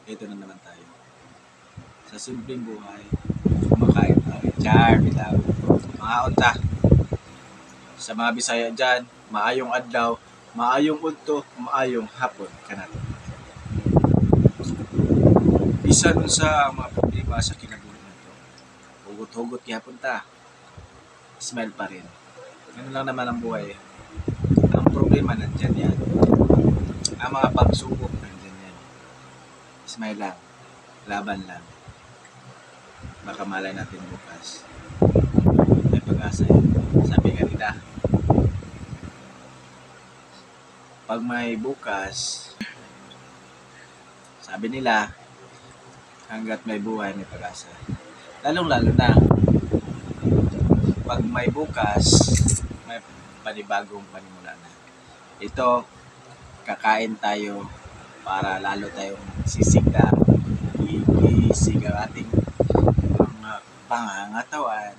ito na naman tayo. Sa simpleng buhay, kumakain tayo. Char, bitaw. Mga unta, sa mga Bisaya dyan, maayong adlaw, maayong udto, maayong hapon kanat. Bisan sa mga problema sa kinabuhi nito, hugot-hugot gyapon ta. Smile pa rin. Ganun lang naman ang buhay. Ang problema nandyan yan. Ang mga pagsubok nandyan yan. Smile lang. Laban lang. Baka malay natin bukas. May pag-asa yun. Sabi nga nila, pag may bukas, sabi nila, hanggat may buhay, may pag-asa. Lalong-lalo na, pag may bukas, may panibagong panimula na. Ito, kakain tayo para lalo tayong sisigla, igisig ang ating mga pangangatawan.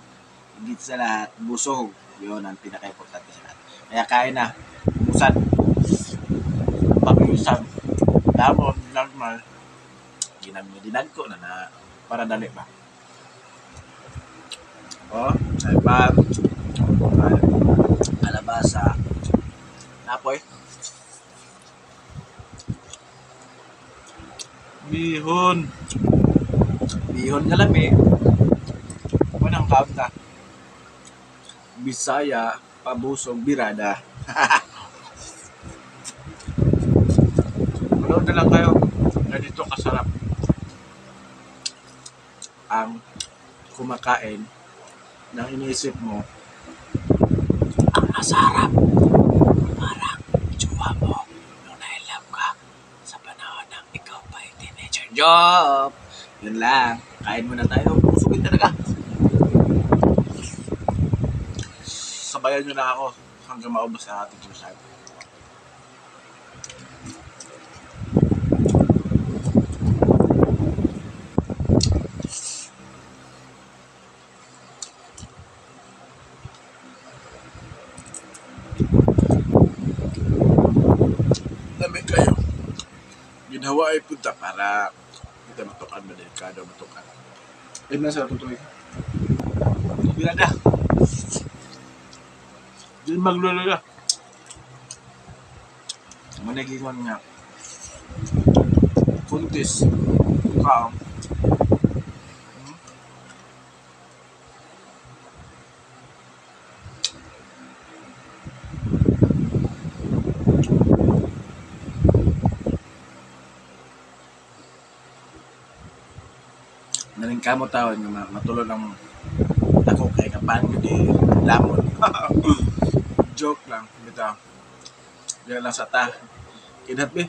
Higit sa lahat, busog. Yun ang pinaka-importante sa lahat. Kaya kain na, umusan. Pag-iusap, damon, normal. Dinag ko na para dali ba. Salbag, kalabasa, napoy, bihon nga lang unang kaunta, Bisaya, pabusog, birada. Manood na lang kayo, ganito kasarap ang kumakain nang iniisip mo ang masarap parang itsura mo nung na-love ka sa panahon ng ikaw pa ay teenager. Job! Yun lang. Kain muna tayo. Busugin talaga. Sabayan nyo na ako hanggang maubos ang ating kumasabi. Lamig kayo. Ginawa ay punta para kita matukan, madelikado matukan. Ayun na sa tutuloy. Birada. Diyan maglulula. Managingon nga. Kuntis. Kaong. Naling kamo tawon nga matulog ang ako kay kapan ko di lamon. Joke lang bitaw. Diyan lang sa ta. Kinat be.